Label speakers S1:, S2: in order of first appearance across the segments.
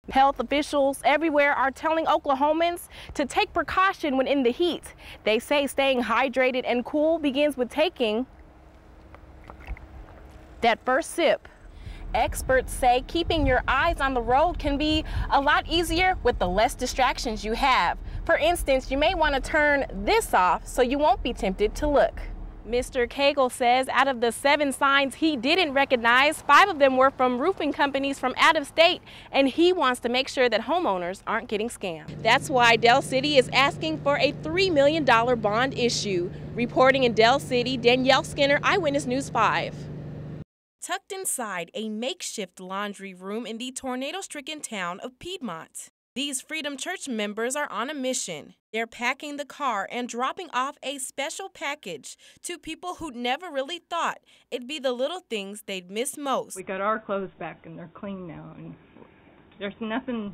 S1: Health officials everywhere are telling Oklahomans to take precaution when in the heat. They say staying hydrated and cool begins with taking that first sip. Experts say keeping your eyes on the road can be a lot easier with the less distractions you have. For instance, you may want to turn this off so you won't be tempted to look. Mr. Cagle says out of the 7 signs he didn't recognize, 5 of them were from roofing companies from out of state, and he wants to make sure that homeowners aren't getting scammed. That's why Del City is asking for a $3 million bond issue. Reporting in Del City, Danielle Skinner, Eyewitness News 5. Tucked inside a makeshift laundry room in the tornado-stricken town of Piedmont. These Freedom Church members are on a mission. They're packing the car and dropping off a special package to people who'd never really thought it'd be the little things they'd miss most.
S2: We got our clothes back and they're clean now, and there's nothing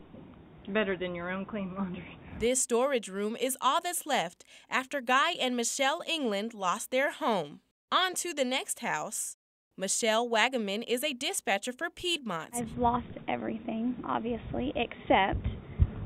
S2: better than your own clean laundry.
S1: This storage room is all that's left after Guy and Michelle England lost their home. On to the next house. Michelle Wagaman is a dispatcher for Piedmont.
S3: I've lost everything, obviously, except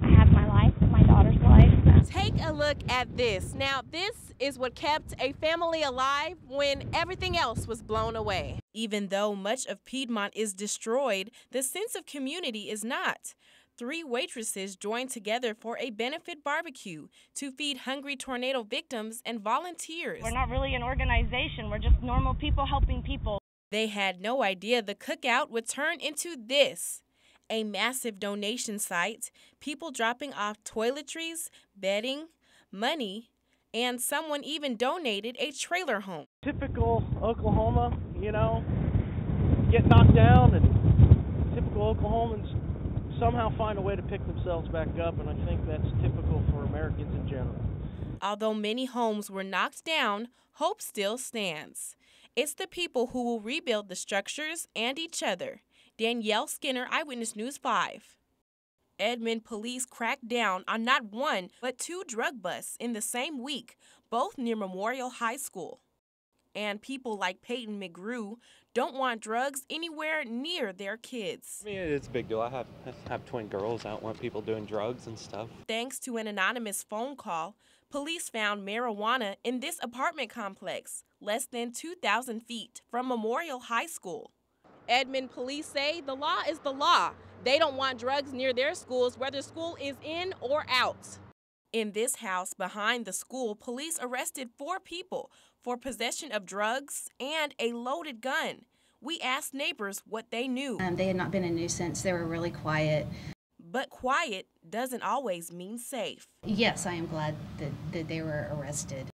S3: I have my life, my daughter's life.
S1: Take a look at this. Now, this is what kept a family alive when everything else was blown away. Even though much of Piedmont is destroyed, the sense of community is not. 3 waitresses joined together for a benefit barbecue to feed hungry tornado victims and volunteers.
S3: We're not really an organization. We're just normal people helping people.
S1: They had no idea the cookout would turn into this. A massive donation site, people dropping off toiletries, bedding, money, and someone even donated a trailer home.
S4: Typical Oklahoma, you know, get knocked down, and typical Oklahomans somehow find a way to pick themselves back up, and I think that's typical for Americans in general.
S1: Although many homes were knocked down, hope still stands. It's the people who will rebuild the structures and each other. Danielle Skinner, Eyewitness News 5. Edmond police cracked down on not 1, but 2 drug busts in the same week, both near Memorial High School. And people like Peyton McGrew don't want drugs anywhere near their kids.
S5: I mean, it's a big deal. I have twin girls. I don't want people doing drugs and stuff.
S1: Thanks to an anonymous phone call, police found marijuana in this apartment complex, less than 2,000 feet from Memorial High School. Edmond police say the law is the law. They don't want drugs near their schools, whether school is in or out. In this house behind the school, police arrested 4 people for possession of drugs and a loaded gun. We asked neighbors what they knew.
S6: They had not been a nuisance. They were really quiet.
S1: But quiet doesn't always mean safe.
S6: Yes, I am glad that they were arrested.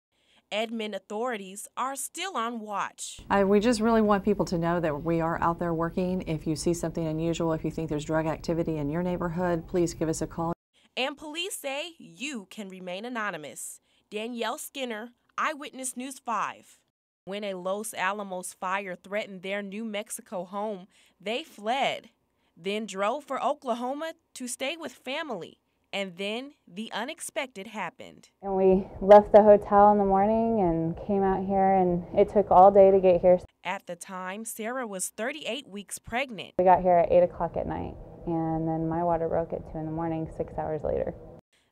S1: Edmond authorities are still on watch.
S7: We just really want people to know that we are out there working. If you see something unusual, if you think there's drug activity in your neighborhood, please give us a call.
S1: And police say you can remain anonymous. Danielle Skinner, Eyewitness News 5. When a Los Alamos fire threatened their New Mexico home, they fled, then drove for Oklahoma to stay with family. And then the unexpected happened.
S8: And we left the hotel in the morning and came out here, and it took all day to get here.
S1: At the time, Sarah was 38 weeks pregnant.
S8: We got here at 8 o'clock at night, and then my water broke at 2 in the morning, 6 hours later.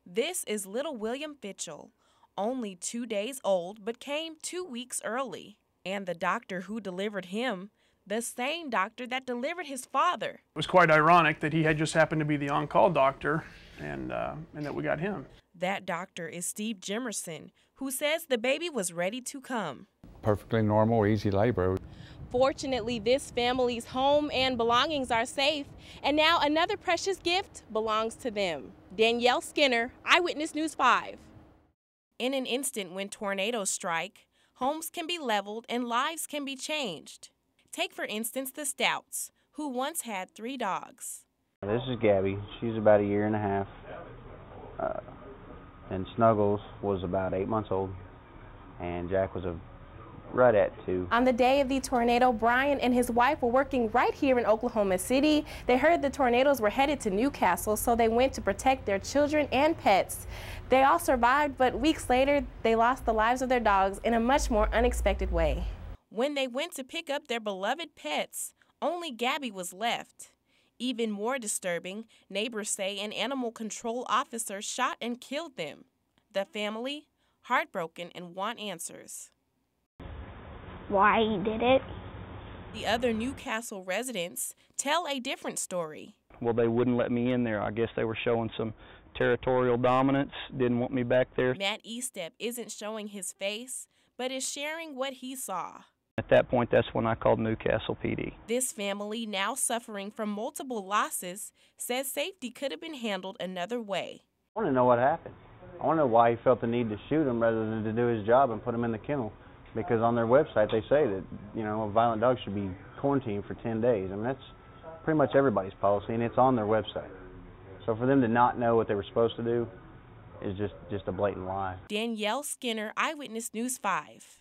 S1: This is little William Fitchell, only 2 days old, but came 2 weeks early. And the doctor who delivered him, the same doctor that delivered his father.
S9: It was quite ironic that he had just happened to be the on-call doctor and that we got him.
S1: That doctor is Steve Jimerson, who says the baby was ready to come.
S10: Perfectly normal, easy labor.
S1: Fortunately, this family's home and belongings are safe, and now another precious gift belongs to them. Danielle Skinner, Eyewitness News 5. In an instant when tornadoes strike, homes can be leveled and lives can be changed. Take, for instance, the Stouts, who once had 3 dogs.
S11: This is Gabby. She's about 1.5 years. And Snuggles was about 8 months old. And Jack was right at 2.
S1: On the day of the tornado, Brian and his wife were working right here in Oklahoma City. They heard the tornadoes were headed to Newcastle, so they went to protect their children and pets. They all survived, but weeks later, they lost the lives of their dogs in a much more unexpected way. When they went to pick up their beloved pets, only Gabby was left. Even more disturbing, neighbors say an animal control officer shot and killed them. The family, heartbroken and want answers.
S3: Why he did it?
S1: The other Newcastle residents tell a different story.
S12: Well, they wouldn't let me in there. I guess they were showing some territorial dominance, didn't want me back there.
S1: Matt Estep isn't showing his face, but is sharing what he saw.
S12: At that point, that's when I called Newcastle PD.
S1: This family, now suffering from multiple losses, says safety could have been handled another way.
S11: I want to know what happened. I want to know why he felt the need to shoot him rather than to do his job and put him in the kennel. Because on their website they say that, a violent dog should be quarantined for 10 days. I mean, that's pretty much everybody's policy, and it's on their website. So for them to not know what they were supposed to do is just a blatant lie.
S1: Danielle Skinner, Eyewitness News 5.